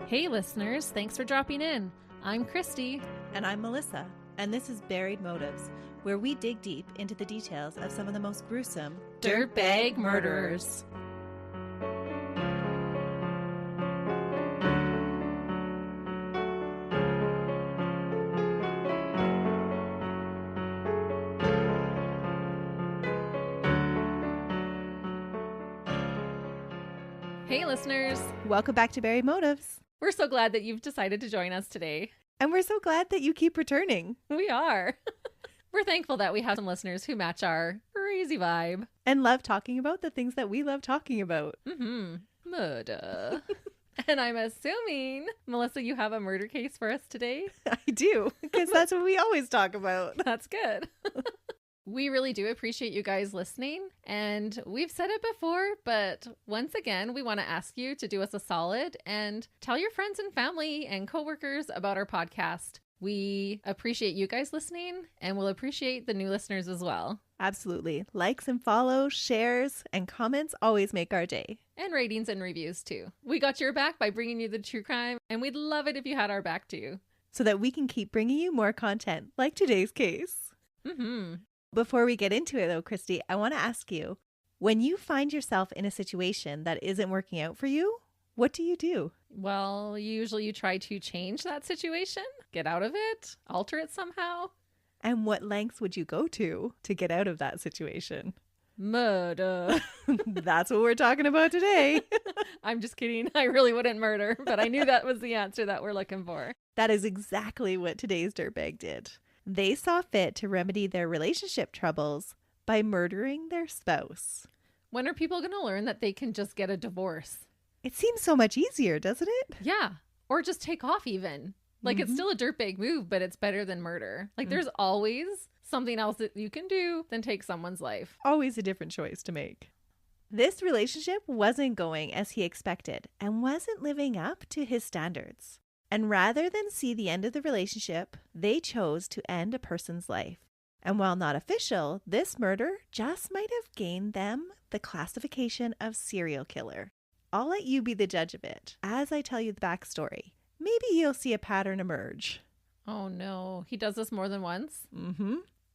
Hey listeners, thanks for dropping in. I'm Christy. And I'm Melissa, and this is Buried Motives, where we dig deep into the details of some of the most gruesome Dirtbag murderers. Hey listeners, Welcome back to Buried Motives. we're so glad that you've decided to join us today. And we're so glad that you keep returning We are. We're thankful that we have some listeners who match our crazy vibe. and love talking about the things that we love talking about. Murder. And I'm assuming, Melissa, you have a murder case for us today? I do, because that's what we always talk about. That's good. We really do appreciate you guys listening. And we've said it before, but once again, we want to ask you to do us a solid and tell your friends and family and coworkers about our podcast. We appreciate you guys listening, and we'll appreciate the new listeners as well. Absolutely. Likes and follows, shares, and comments always make our day. And ratings and reviews too. We got your back by bringing you the true crime, and we'd love it if you had our back too. So that we can keep bringing you more content like today's case. Before we get into it though, Christy, I want to ask you, when you find yourself in a situation that isn't working out for you, what do you do? Well, usually you try to change that situation, get out of it, alter it somehow. And what lengths would you go to get out of that situation? Murder. That's what we're talking about today. I'm just kidding. I really wouldn't murder, but I knew that was the answer that we're looking for. That is exactly what today's dirtbag did. They saw fit to remedy their relationship troubles by murdering their spouse. When are people going to learn that they can just get a divorce? It seems so much easier, doesn't it? Yeah. Or just take off even. Like it's still a dirtbag move, but it's better than murder. Like there's always something else that you can do than take someone's life. Always a different choice to make. This relationship wasn't going as he expected and wasn't living up to his standards. And rather than see the end of the relationship, they chose to end a person's life. And while not official, this murder just might have gained them the classification of serial killer. I'll let you be the judge of it. As I tell you the backstory, maybe you'll see a pattern emerge. Oh no, he does this more than once?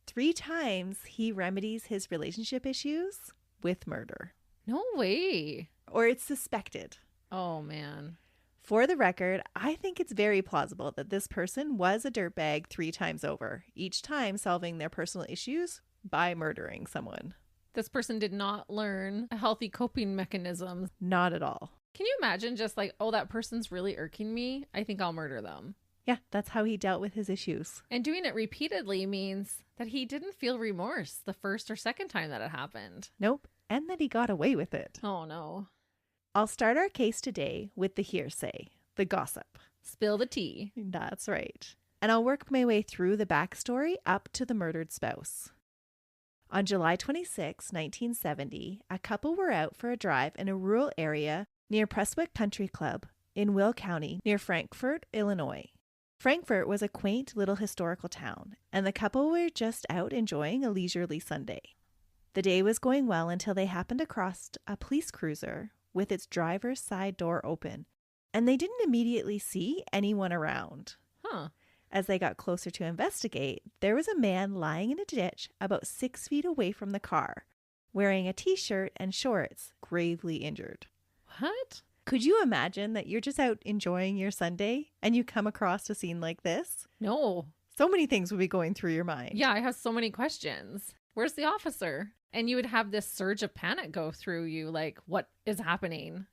3 times he remedies his relationship issues with murder. No way. Or it's suspected. Oh man. For the record, I think it's very plausible that this person was a dirtbag 3 times over, each time solving their personal issues by murdering someone. This person did not learn a healthy coping mechanism. Not at all. Can you imagine just like, oh, that person's really irking me? I think I'll murder them. Yeah, that's how he dealt with his issues. And doing it repeatedly means that he didn't feel remorse the first or second time that it happened. Nope. And that he got away with it. Oh no. I'll start our case today with the hearsay, the gossip. Spill the tea. That's right. And I'll work my way through the backstory up to the murdered spouse. On July 26, 1970, a couple were out for a drive in a rural area near Prestwick Country Club in Will County near Frankfort, Illinois. Frankfort was a quaint little historical town, and the couple were just out enjoying a leisurely Sunday. The day was going well until they happened across a police cruiser with its driver's side door open, and they didn't immediately see anyone around. As they got closer to investigate, there was a man lying in a ditch about 6 feet away from the car, wearing a t-shirt and shorts, gravely injured. What? Could you imagine that you're just out enjoying your Sunday and you come across a scene like this? No. So many things would be going through your mind. Yeah, I have so many questions. Where's the officer? And you would have this surge of panic go through you, like, what is happening?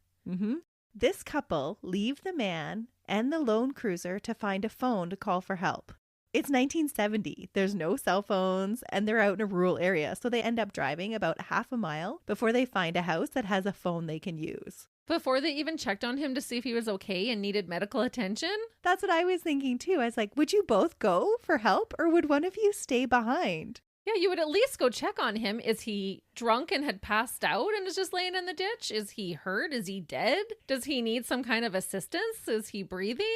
This couple leave the man and the lone cruiser to find a phone to call for help. It's 1970. There's no cell phones, and they're out in a rural area, so they end up driving about half a mile before they find a house that has a phone they can use. Before they even checked on him to see if he was okay and needed medical attention? That's what I was thinking too. I was like, would you both go for help, or would one of you stay behind? Yeah, you would at least go check on him. Is he drunk and had passed out and is just laying in the ditch? Is he hurt? Is he dead? Does he need some kind of assistance? Is he breathing?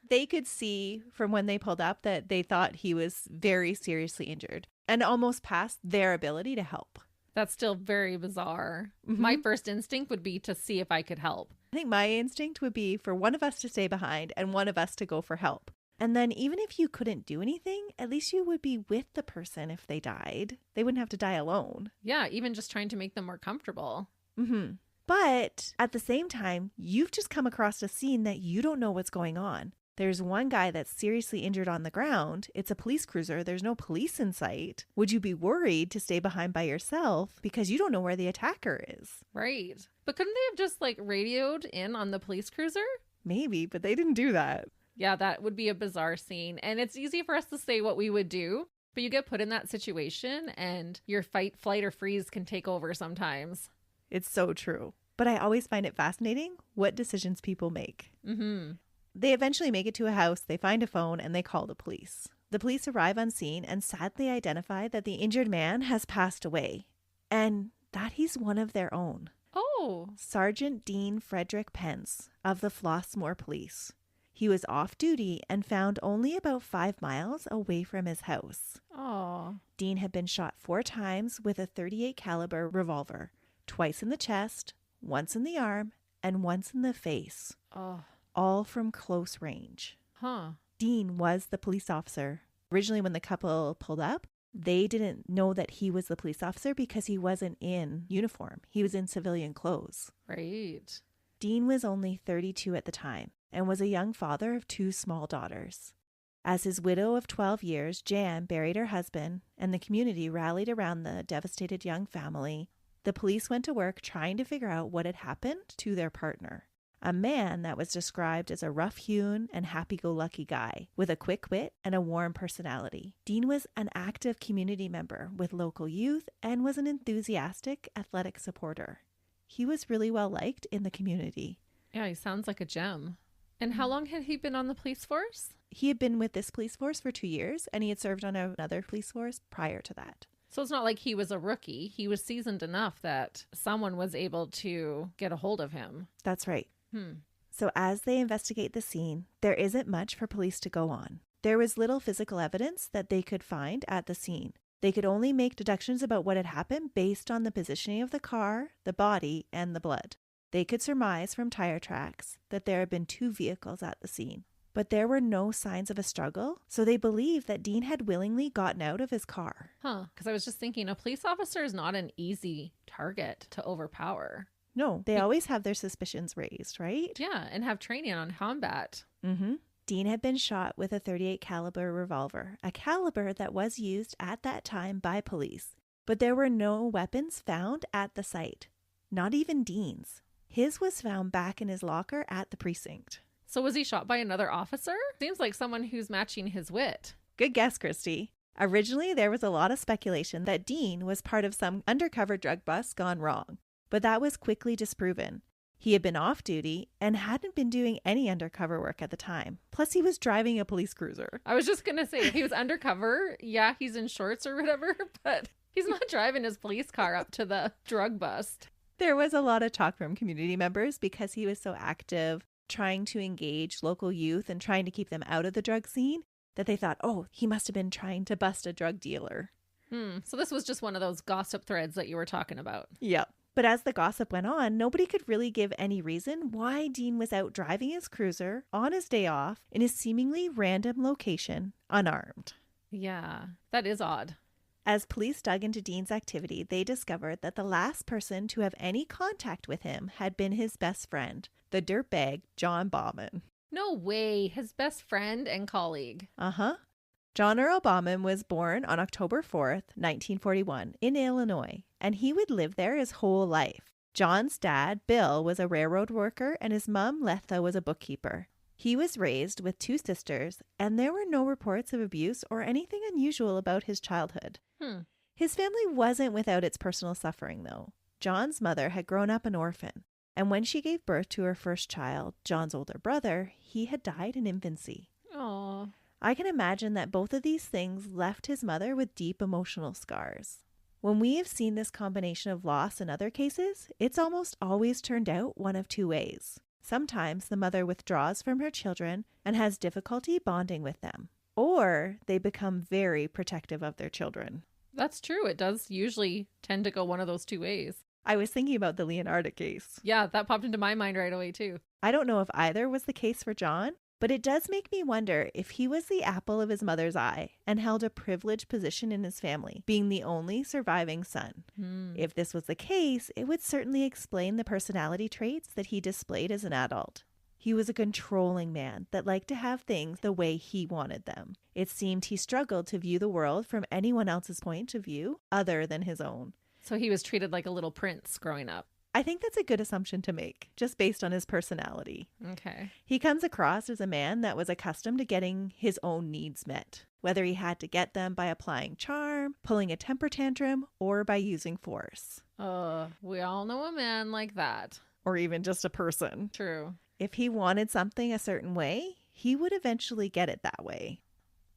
They could see from when they pulled up that they thought he was very seriously injured and almost past their ability to help. That's still very bizarre. My first instinct would be to see if I could help. I think my instinct would be for one of us to stay behind and one of us to go for help. And then even if you couldn't do anything, at least you would be with the person if they died. They wouldn't have to die alone. Yeah, even just trying to make them more comfortable. Mm-hmm. But at the same time, you've just come across a scene that you don't know what's going on. There's one guy that's seriously injured on the ground. It's a police cruiser. There's no police in sight. Would you be worried to stay behind by yourself because you don't know where the attacker is? Right. But couldn't they have just like radioed in on the police cruiser? Maybe, but they didn't do that. Yeah, that would be a bizarre scene. And it's easy for us to say what we would do, but you get put in that situation and your fight, flight, or freeze can take over sometimes. It's so true. But I always find it fascinating what decisions people make. Mm-hmm. They eventually make it to a house, they find a phone, and they call the police. The police arrive on scene and sadly identify that the injured man has passed away and that he's one of their own. Oh. Sergeant Dean Frederick Pence of the Flossmoor Police. He was off duty and found only about 5 miles away from his house. Oh. Dean had been shot 4 times with a .38 caliber revolver, twice in the chest, once in the arm, and once in the face. Oh. All from close range. Huh. Dean was the police officer. Originally, when the couple pulled up, they didn't know that he was the police officer because he wasn't in uniform. He was in civilian clothes. Right. Dean was only 32 at the time and was a young father of 2 small daughters. As his widow of 12 years, Jan buried her husband and the community rallied around the devastated young family. The police went to work trying to figure out what had happened to their partner. A man that was described as a rough-hewn and happy-go-lucky guy with a quick wit and a warm personality. Dean was an active community member with local youth and was an enthusiastic athletic supporter. He was really well liked in the community. Yeah, he sounds like a gem. And how long had he been on the police force? He had been with this police force for 2 years, and he had served on another police force prior to that. So it's not like he was a rookie. He was seasoned enough that someone was able to get a hold of him. That's right. So as they investigate the scene, there isn't much for police to go on. There was little physical evidence that they could find at the scene. They could only make deductions about what had happened based on the positioning of the car, the body, and the blood. They could surmise from tire tracks that there had been 2 vehicles at the scene. But there were no signs of a struggle, so they believe that Dean had willingly gotten out of his car. Because I was just thinking, a police officer is not an easy target to overpower. No, they always have their suspicions raised, right? Yeah, and have training on combat. Mm-hmm. Dean had been shot with a .38 caliber revolver, a caliber that was used at that time by police. But there were no weapons found at the site, not even Dean's. His was found back in his locker at the precinct. So was he shot by another officer? Seems like someone who's matching his wit. Good guess, Christy. Originally, there was a lot of speculation that Dean was part of some undercover drug bust gone wrong. But that was quickly disproven. He had been off duty and hadn't been doing any undercover work at the time. Plus, he was driving a police cruiser. I was just going to say, if he was undercover, yeah, he's in shorts or whatever, but he's not driving his police car up to the drug bust. There was a lot of talk from community members because he was so active, trying to engage local youth and trying to keep them out of the drug scene, that they thought, oh, he must have been trying to bust a drug dealer. So this was just one of those gossip threads that you were talking about. Yep. But as the gossip went on, nobody could really give any reason why Dean was out driving his cruiser on his day off in a seemingly random location, unarmed. Yeah, that is odd. As police dug into Dean's activity, they discovered that the last person to have any contact with him had been his best friend, the dirtbag John Baughman. No way, his best friend and colleague. Uh-huh. John Earl Baughman was born on October 4th, 1941, in Illinois, and he would live there his whole life. John's dad, Bill, was a railroad worker, and his mom, Letha, was a bookkeeper. He was raised with 2 sisters, and there were no reports of abuse or anything unusual about his childhood. His family wasn't without its personal suffering, though. John's mother had grown up an orphan, and when she gave birth to her first child, John's older brother, he had died in infancy. Aww. I can imagine that both of these things left his mother with deep emotional scars. When we have seen this combination of loss in other cases, it's almost always turned out one of 2 ways. Sometimes the mother withdraws from her children and has difficulty bonding with them, or they become very protective of their children. That's true. It does usually tend to go one of those 2 ways. I was thinking about the Leonardo case. Yeah, that popped into my mind right away too. I don't know if either was the case for John, but it does make me wonder if he was the apple of his mother's eye and held a privileged position in his family, being the only surviving son. If this was the case, it would certainly explain the personality traits that he displayed as an adult. He was a controlling man that liked to have things the way he wanted them. It seemed he struggled to view the world from anyone else's point of view other than his own. So he was treated like a little prince growing up. I think that's a good assumption to make, just based on his personality. Okay. He comes across as a man that was accustomed to getting his own needs met, whether he had to get them by applying charm, pulling a temper tantrum, or by using force. We all know a man like that. Or even just a person. True. If he wanted something a certain way, he would eventually get it that way.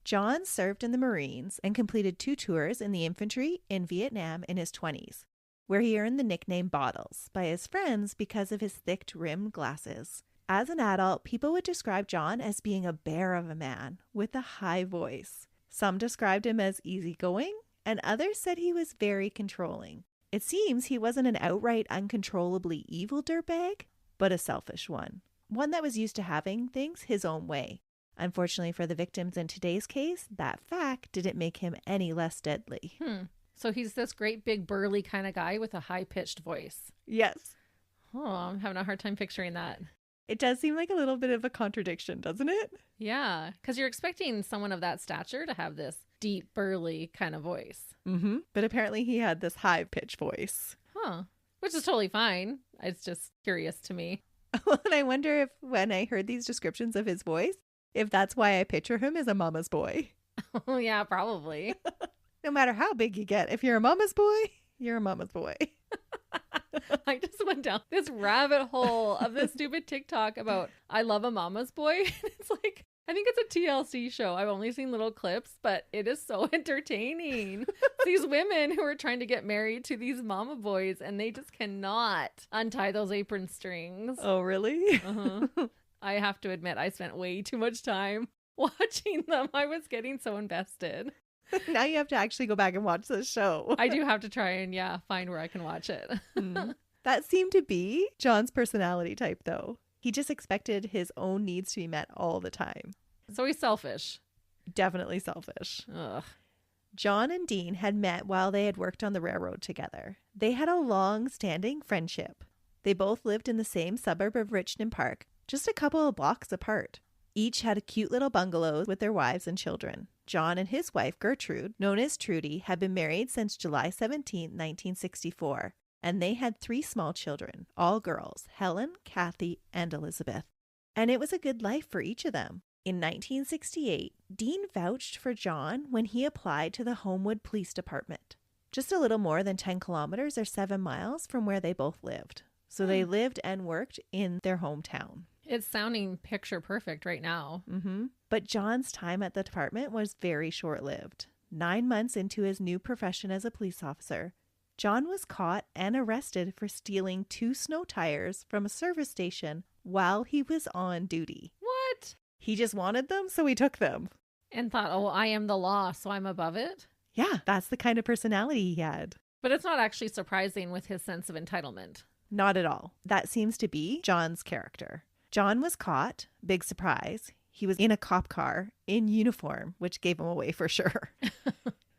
John served in the Marines and completed 2 tours in the infantry in Vietnam in his 20s, where he earned the nickname Bottles by his friends because of his thick-rimmed glasses. As an adult, people would describe John as being a bear of a man with a high voice. Some described him as easygoing, and others said he was very controlling. It seems he wasn't an outright uncontrollably evil dirtbag, but a selfish one that was used to having things his own way. Unfortunately for the victims in today's case, that fact didn't make him any less deadly. So he's this great big burly kind of guy with a high-pitched voice. Yes. Oh, I'm having a hard time picturing that. It does seem like a little bit of a contradiction, doesn't it? Yeah, because you're expecting someone of that stature to have this deep, burly kind of voice. But apparently he had this high-pitched voice. Which is totally fine. It's just curious to me. And I wonder if when I heard these descriptions of his voice, if that's why I picture him as a mama's boy. Oh, yeah, probably. No matter how big you get, if you're a mama's boy, you're a mama's boy. I just went down this rabbit hole of this stupid TikTok about I love a mama's boy. It's like, I think it's a TLC show. I've only seen little clips, but it is so entertaining. These women who are trying to get married to these mama boys, and they just cannot untie those apron strings. Oh, really? I have to admit, I spent way too much time watching them. I was getting so invested. Now you have to actually go back and watch this show. I do have to try and, find where I can watch it. That seemed to be John's personality type, though. He just expected his own needs to be met all the time. So he's selfish. Definitely selfish. Ugh. John and Dean had met while they had worked on the railroad together. They had a long-standing friendship. They both lived in the same suburb of Richmond Park, just a couple of blocks apart. Each had cute little bungalows with their wives and children. John and his wife, Gertrude, known as Trudy, had been married since July 17, 1964, and they had 3 small children, all girls, Helen, Kathy, and Elizabeth. And it was a good life for each of them. In 1968, Dean vouched for John when he applied to the Homewood Police Department, just a little more than 10 kilometers or 7 miles from where they both lived. So they lived and worked in their hometown. It's sounding picture perfect right now. But John's time at the department was very short-lived. 9 months into his new profession as a police officer, John was caught and arrested for stealing 2 snow tires from a service station while he was on duty. What? He just wanted them, so he took them. And thought, oh, I am the law, so I'm above it? Yeah, that's the kind of personality he had. But it's not actually surprising with his sense of entitlement. Not at all. That seems to be John's character. John was caught. Big surprise. He was in a cop car in uniform, which gave him away for sure.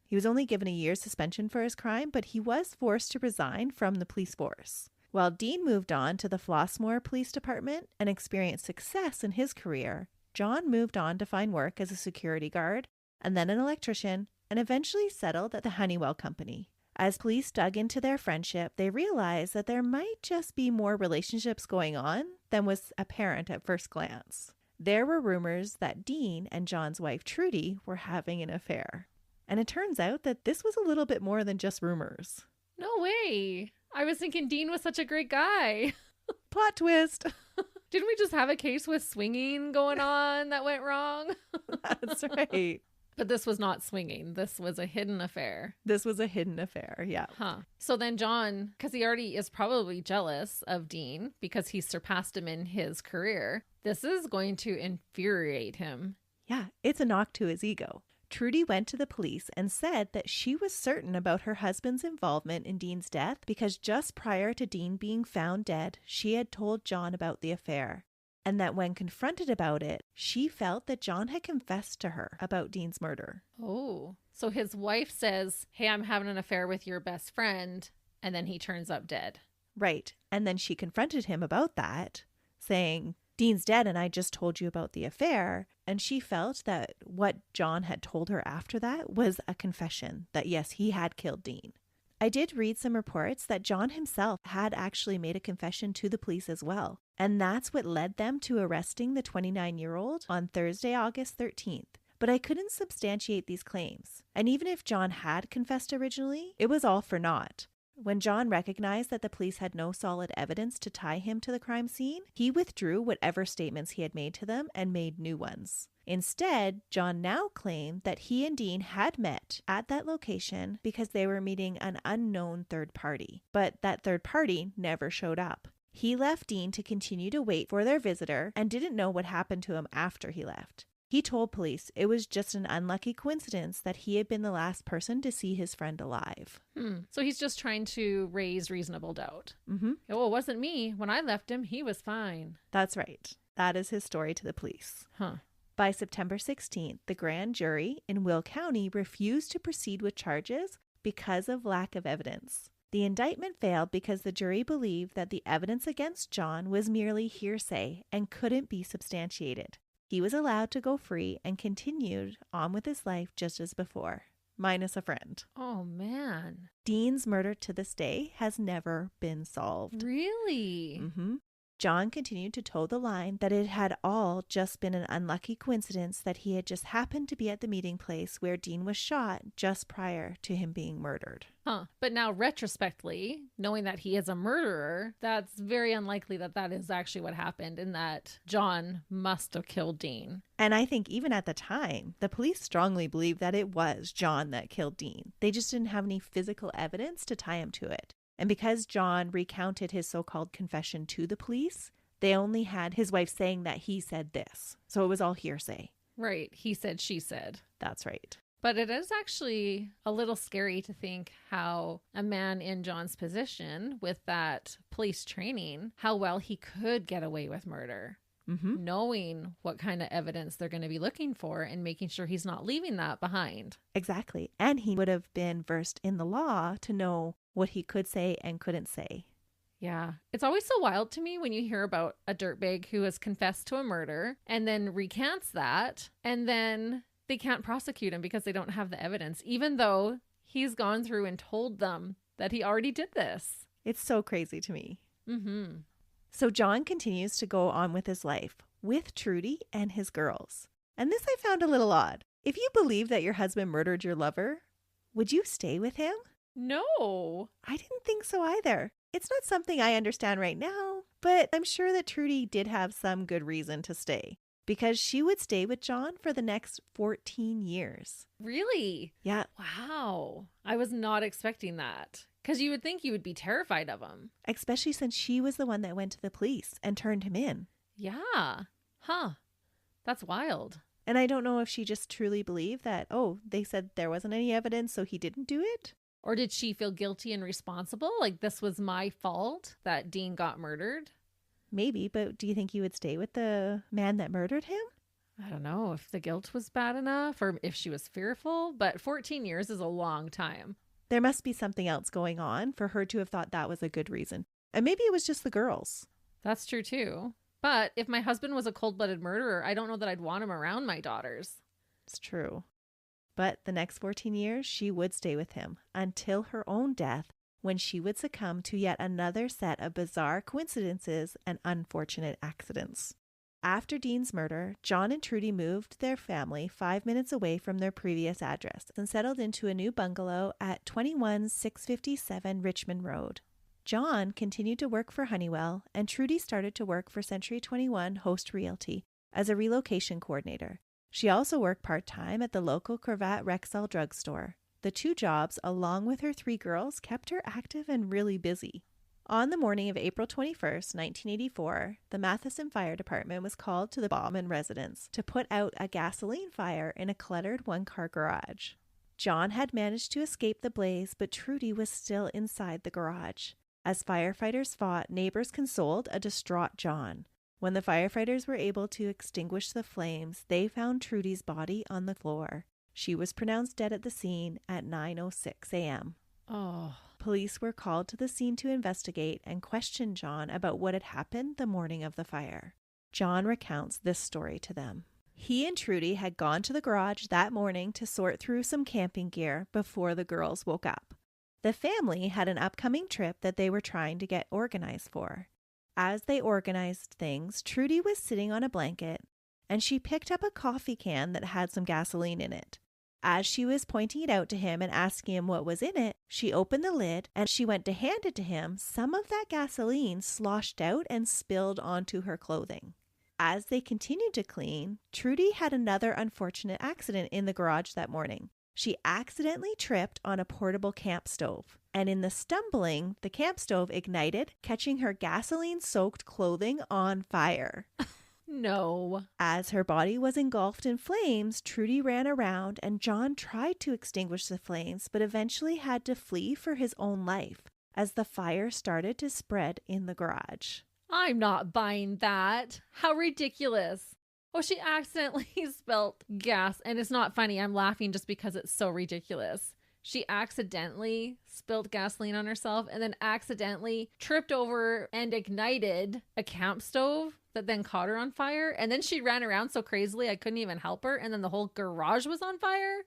He was only given a year's suspension for his crime, but he was forced to resign from the police force. While Dean moved on to the Flossmoor Police Department and experienced success in his career, John moved on to find work as a security guard and then an electrician and eventually settled at the Honeywell Company. As police dug into their friendship, they realized that there might just be more relationships going on than was apparent at first glance. There were rumors that Dean and John's wife Trudy were having an affair. And it turns out that this was a little bit more than just rumors. No way. I was thinking Dean was such a great guy. Plot twist. Didn't we just have a case with swinging going on that went wrong? That's right. But this was not swinging. This was a hidden affair. This was a hidden affair, yeah. So then John, because he already is probably jealous of Dean because he surpassed him in his career, this is going to infuriate him. Yeah, it's a knock to his ego. Trudy went to the police and said that she was certain about her husband's involvement in Dean's death because just prior to Dean being found dead, she had told John about the affair, and that when confronted about it, she felt that John had confessed to her about Dean's murder. Oh, so his wife says, hey, I'm having an affair with your best friend, and then he turns up dead. Right, and then she confronted him about that, saying, Dean's dead and I just told you about the affair. And she felt that what John had told her after that was a confession that yes, he had killed Dean. I did read some reports that John himself had actually made a confession to the police as well. And that's what led them to arresting the 29-year-old on Thursday, August 13th. But I couldn't substantiate these claims. And even if John had confessed originally, it was all for naught. When John recognized that the police had no solid evidence to tie him to the crime scene, he withdrew whatever statements he had made to them and made new ones. Instead, John now claimed that he and Dean had met at that location because they were meeting an unknown third party, but that third party never showed up. He left Dean to continue to wait for their visitor and didn't know what happened to him after he left. He told police it was just an unlucky coincidence that he had been the last person to see his friend alive. So he's just trying to raise reasonable doubt. Mm-hmm. Oh, it wasn't me. When I left him, he was fine. That's right. That is his story to the police. By September 16th, the grand jury in Will County refused to proceed with charges because of lack of evidence. The indictment failed because the jury believed that the evidence against John was merely hearsay and couldn't be substantiated. He was allowed to go free and continued on with his life just as before, minus a friend. Oh, man. Dean's murder to this day has never been solved. Really? Mm-hmm. John continued to toe the line that it had all just been an unlucky coincidence that he had just happened to be at the meeting place where Dean was shot just prior to him being murdered. But now retrospectively, knowing that he is a murderer, that's very unlikely that that is actually what happened and that John must have killed Dean. And I think even at the time, the police strongly believed that it was John that killed Dean. They just didn't have any physical evidence to tie him to it. And because John recounted his so-called confession to the police, they only had his wife saying that he said this. So it was all hearsay. Right. He said, she said. That's right. But it is actually a little scary to think how a man in John's position with that police training, how well he could get away with murder. Mm-hmm. Knowing what kind of evidence they're going to be looking for and making sure he's not leaving that behind. Exactly. And he would have been versed in the law to know what he could say and couldn't say. Yeah. It's always so wild to me when you hear about a dirtbag who has confessed to a murder and then recants that, and then they can't prosecute him because they don't have the evidence, even though he's gone through and told them that he already did this. It's so crazy to me. Mm-hmm. So John continues to go on with his life with Trudy and his girls. And this I found a little odd. If you believe that your husband murdered your lover, would you stay with him? No. I didn't think so either. It's not something I understand right now, but I'm sure that Trudy did have some good reason to stay because she would stay with John for the next 14 years. Really? Yeah. Wow. I was not expecting that because you would think you would be terrified of him. Especially since she was the one that went to the police and turned him in. Yeah. Huh. That's wild. And I don't know if she just truly believed that, oh, they said there wasn't any evidence, so he didn't do it. Or did she feel guilty and responsible? Like this was my fault that Dean got murdered? Maybe, but do you think you would stay with the man that murdered him? I don't know if the guilt was bad enough or if she was fearful, but 14 years is a long time. There must be something else going on for her to have thought that was a good reason. And maybe it was just the girls. That's true too. But if my husband was a cold-blooded murderer, I don't know that I'd want him around my daughters. It's true. But the next 14 years, she would stay with him until her own death, when she would succumb to yet another set of bizarre coincidences and unfortunate accidents. After Dean's murder, John and Trudy moved their family 5 minutes away from their previous address and settled into a new bungalow at 21657 Richmond Road. John continued to work for Honeywell, and Trudy started to work for Century 21 Host Realty as a relocation coordinator. She also worked part-time at the local Cravat Rexall drugstore. The two jobs, along with her 3 girls, kept her active and really busy. On the morning of April 21st, 1984, the Matheson Fire Department was called to the Baughman residence to put out a gasoline fire in a cluttered one-car garage. John had managed to escape the blaze, but Trudy was still inside the garage. As firefighters fought, neighbors consoled a distraught John. When the firefighters were able to extinguish the flames, they found Trudy's body on the floor. She was pronounced dead at the scene at 9:06 a.m. Oh. Police were called to the scene to investigate and question John about what had happened the morning of the fire. John recounts this story to them. He and Trudy had gone to the garage that morning to sort through some camping gear before the girls woke up. The family had an upcoming trip that they were trying to get organized for. As they organized things, Trudy was sitting on a blanket, and she picked up a coffee can that had some gasoline in it. As she was pointing it out to him and asking him what was in it, she opened the lid and she went to hand it to him. Some of that gasoline sloshed out and spilled onto her clothing. As they continued to clean, Trudy had another unfortunate accident in the garage that morning. She accidentally tripped on a portable camp stove, and in the stumbling, the camp stove ignited, catching her gasoline-soaked clothing on fire. No. As her body was engulfed in flames, Trudy ran around and John tried to extinguish the flames, but eventually had to flee for his own life as the fire started to spread in the garage. I'm not buying that. How ridiculous. Oh, she accidentally spilled gas. And it's not funny. I'm laughing just because it's so ridiculous. She accidentally spilled gasoline on herself and then accidentally tripped over and ignited a camp stove that then caught her on fire. And then she ran around so crazily I couldn't even help her. And then the whole garage was on fire.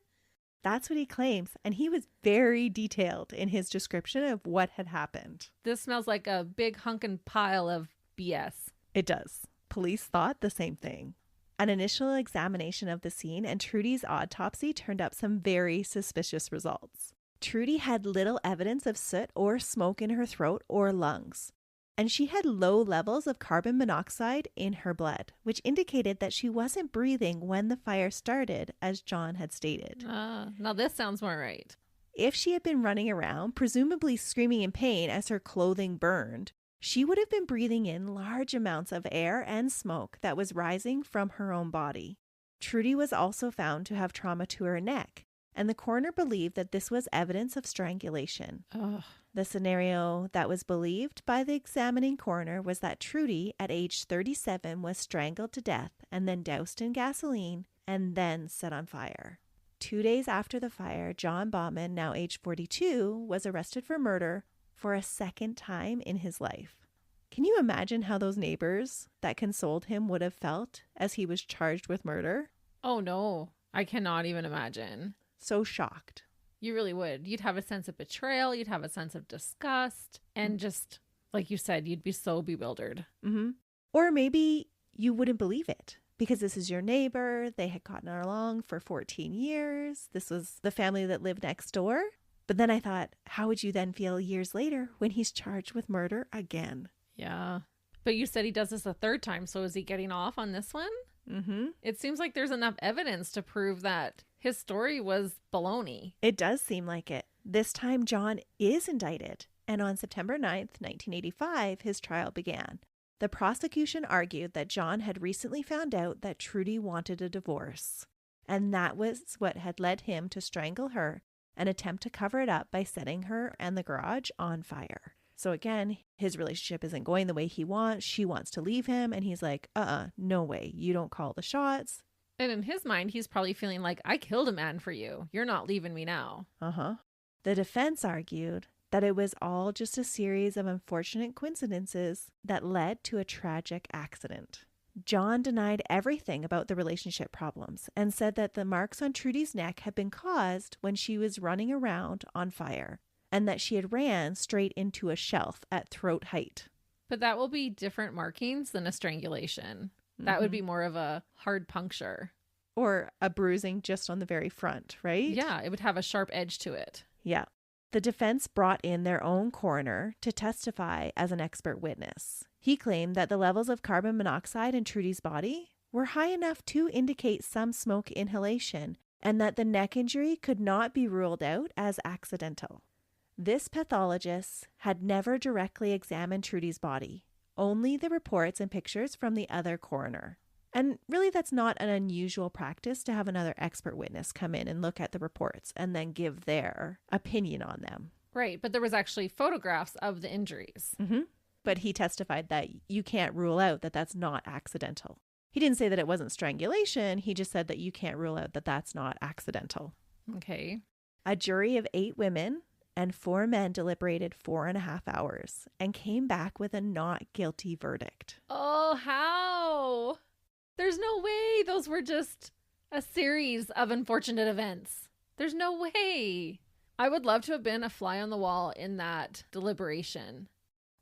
That's what he claims. And he was very detailed in his description of what had happened. This smells like a big hunkin' pile of BS. It does. Police thought the same thing. An initial examination of the scene and Trudy's autopsy turned up some very suspicious results. Trudy had little evidence of soot or smoke in her throat or lungs, and she had low levels of carbon monoxide in her blood, which indicated that she wasn't breathing when the fire started, as John had stated. Now this sounds more right. If she had been running around, presumably screaming in pain as her clothing burned, she would have been breathing in large amounts of air and smoke that was rising from her own body. Trudy was also found to have trauma to her neck, and the coroner believed that this was evidence of strangulation. Ugh. The scenario that was believed by the examining coroner was that Trudy, at age 37, was strangled to death and then doused in gasoline and then set on fire. 2 days after the fire, John Baughman, now age 42, was arrested for murder for a second time in his life. Can you imagine how those neighbors that consoled him would have felt as he was charged with murder? Oh no, I cannot even imagine. So shocked. You really would. You'd have a sense of betrayal. You'd have a sense of disgust. And just, like you said, you'd be so bewildered. Mm-hmm. Or maybe you wouldn't believe it because this is your neighbor. They had gotten along for 14 years. This was the family that lived next door. But then I thought, how would you then feel years later when he's charged with murder again? Yeah. But you said he does this a third time. So is he getting off on this one? Mm-hmm. It seems like there's enough evidence to prove that his story was baloney. It does seem like it. This time, John is indicted. And on September 9th, 1985, his trial began. The prosecution argued that John had recently found out that Trudy wanted a divorce. And that was what had led him to strangle her and attempt to cover it up by setting her and the garage on fire. So again, his relationship isn't going the way he wants. She wants to leave him. And he's like, no way. You don't call the shots. And in his mind, he's probably feeling like, I killed a man for you. You're not leaving me now. The defense argued that it was all just a series of unfortunate coincidences that led to a tragic accident. John denied everything about the relationship problems and said that the marks on Trudy's neck had been caused when she was running around on fire and that she had ran straight into a shelf at throat height. But that will be different markings than a strangulation. That would be more of a hard puncture. Or a bruising just on the very front, right? Yeah, it would have a sharp edge to it. Yeah. The defense brought in their own coroner to testify as an expert witness. He claimed that the levels of carbon monoxide in Trudy's body were high enough to indicate some smoke inhalation and that the neck injury could not be ruled out as accidental. This pathologist had never directly examined Trudy's body, only the reports and pictures from the other coroner. And really, that's not an unusual practice to have another expert witness come in and look at the reports and then give their opinion on them. Right, but there was actually photographs of the injuries. Mm-hmm. But he testified that you can't rule out that that's not accidental. He didn't say that it wasn't strangulation. He just said that you can't rule out that that's not accidental. Okay. A jury of 8 women and 4 men deliberated 4.5 hours and came back with a not guilty verdict. Oh, how? There's no way those were just a series of unfortunate events. There's no way. I would love to have been a fly on the wall in that deliberation.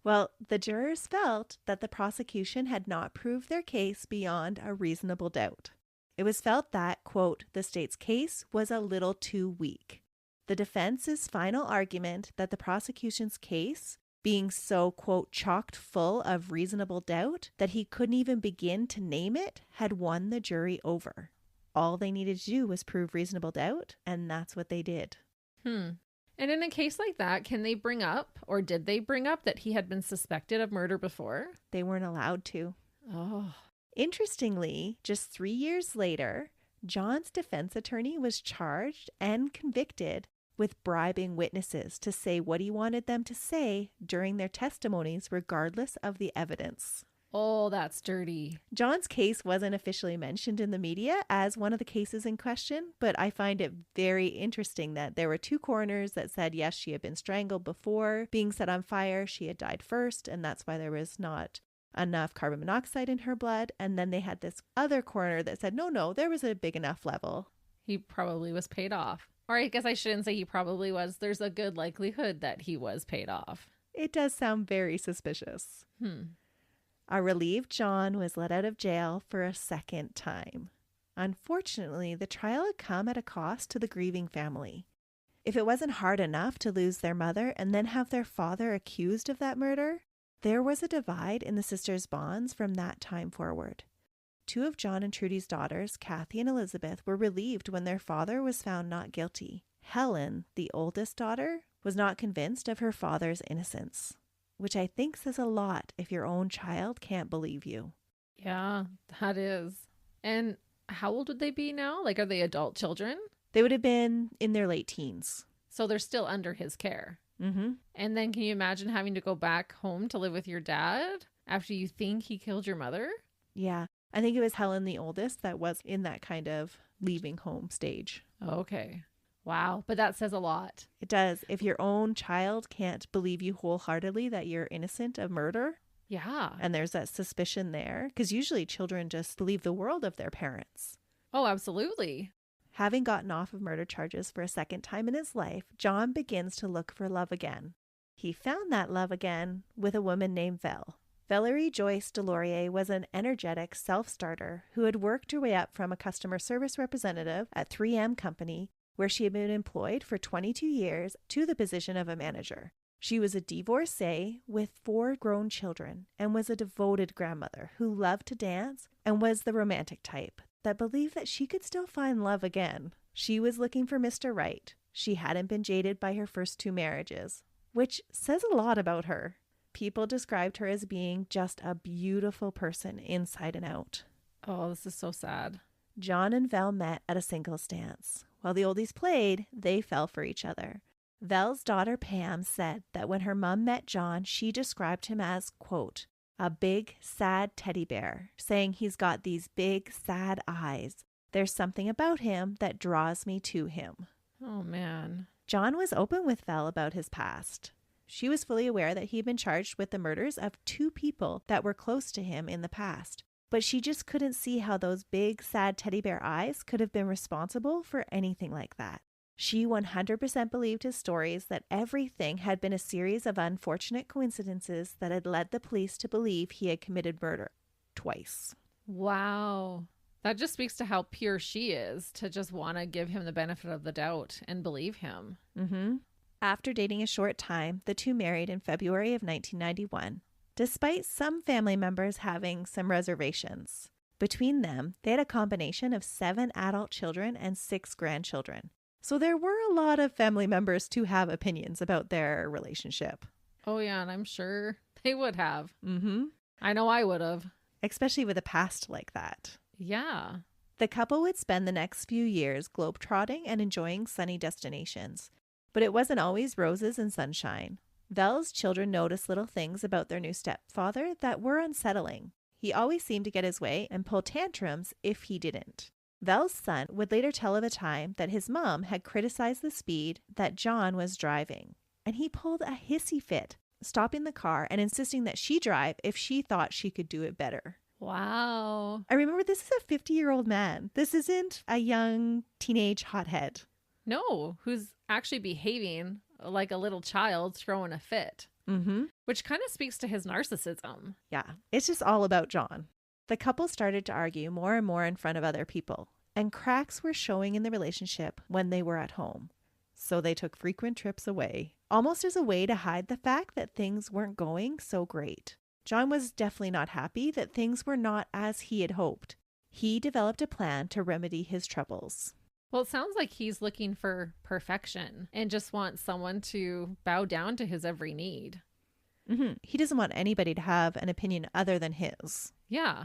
Well, the jurors felt that the prosecution had not proved their case beyond a reasonable doubt. It was felt that, quote, the state's case was a little too weak. The defense's final argument that the prosecution's case, being so, quote, chocked full of reasonable doubt that he couldn't even begin to name it, had won the jury over. All they needed to do was prove reasonable doubt, and that's what they did. And in a case like that, can they bring up, or did they bring up, that he had been suspected of murder before? They weren't allowed to. Oh. Interestingly, just 3 years later, John's defense attorney was charged and convicted with bribing witnesses to say what he wanted them to say during their testimonies, regardless of the evidence. Oh, that's dirty. John's case wasn't officially mentioned in the media as one of the cases in question, but I find it very interesting that there were 2 coroners that said, yes, she had been strangled before being set on fire. She had died first, and that's why there was not enough carbon monoxide in her blood. And then they had this other coroner that said, no, there was a big enough level. He probably was paid off. Or I guess I shouldn't say he probably was. There's a good likelihood that he was paid off. It does sound very suspicious. A relieved John was let out of jail for a second time. Unfortunately, the trial had come at a cost to the grieving family. If it wasn't hard enough to lose their mother and then have their father accused of that murder, there was a divide in the sisters' bonds from that time forward. 2 of John and Trudy's daughters, Kathy and Elizabeth, were relieved when their father was found not guilty. Helen, the oldest daughter, was not convinced of her father's innocence, which I think says a lot if your own child can't believe you. Yeah, that is. And how old would they be now? Like, are they adult children? They would have been in their late teens. So they're still under his care. Mm-hmm. And then can you imagine having to go back home to live with your dad after you think he killed your mother? Yeah. I think it was Helen, the oldest, that was in that kind of leaving home stage. Okay. Wow. But that says a lot. It does. If your own child can't believe you wholeheartedly that you're innocent of murder. Yeah. And there's that suspicion there, because usually children just believe the world of their parents. Oh, absolutely. Having gotten off of murder charges for a second time in his life, John begins to look for love again. He found that love again with a woman named Vel. Valerie Joyce Delorier was an energetic self-starter who had worked her way up from a customer service representative at 3M Company, where she had been employed for 22 years, to the position of a manager. She was a divorcee with 4 grown children and was a devoted grandmother who loved to dance and was the romantic type that believed that she could still find love again. She was looking for Mr. Right. She hadn't been jaded by her first 2 marriages, which says a lot about her. People described her as being just a beautiful person inside and out. Oh, this is so sad. John and Vel met at a singles dance. While the oldies played, they fell for each other. Vel's daughter Pam said that when her mom met John, she described him as, quote, a big, sad teddy bear, saying he's got these big, sad eyes. There's something about him that draws me to him. Oh, man. John was open with Vel about his past. She was fully aware that he'd been charged with the murders of 2 people that were close to him in the past, but she just couldn't see how those big, sad teddy bear eyes could have been responsible for anything like that. She 100% believed his stories that everything had been a series of unfortunate coincidences that had led the police to believe he had committed murder twice. Wow. That just speaks to how pure she is to just want to give him the benefit of the doubt and believe him. Mm-hmm. After dating a short time, the 2 married in February of 1991, despite some family members having some reservations. Between them, they had a combination of 7 adult children and 6 grandchildren. So there were a lot of family members to have opinions about their relationship. Oh, yeah, and I'm sure they would have. Mm-hmm. I know I would have. Especially with a past like that. Yeah. The couple would spend the next few years globetrotting and enjoying sunny destinations. But it wasn't always roses and sunshine. Vel's children noticed little things about their new stepfather that were unsettling. He always seemed to get his way and pull tantrums if he didn't. Vel's son would later tell of a time that his mom had criticized the speed that John was driving. And he pulled a hissy fit, stopping the car and insisting that she drive if she thought she could do it better. Wow. I remember this is a 50-year-old man. This isn't a young teenage hothead. No, who's actually behaving like a little child throwing a fit. Mm-hmm. Which kind of speaks to his narcissism. Yeah, it's just all about John. The couple started to argue more and more in front of other people, and cracks were showing in the relationship when they were at home. So they took frequent trips away, almost as a way to hide the fact that things weren't going so great. John was definitely not happy that things were not as he had hoped. He developed a plan to remedy his troubles. Well, it sounds like he's looking for perfection and just wants someone to bow down to his every need. Mm-hmm. He doesn't want anybody to have an opinion other than his. Yeah.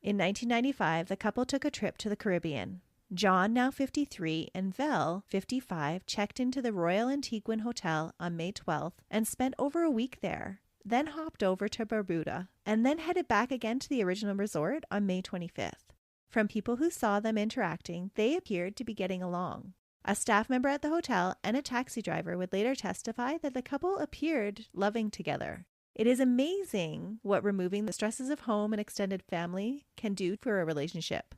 In 1995, the couple took a trip to the Caribbean. John, now 53, and Vel, 55, checked into the Royal Antiguan Hotel on May 12th and spent over a week there, then hopped over to Barbuda, and then headed back again to the original resort on May 25th. From people who saw them interacting, they appeared to be getting along. A staff member at the hotel and a taxi driver would later testify that the couple appeared loving together. It is amazing what removing the stresses of home and extended family can do for a relationship.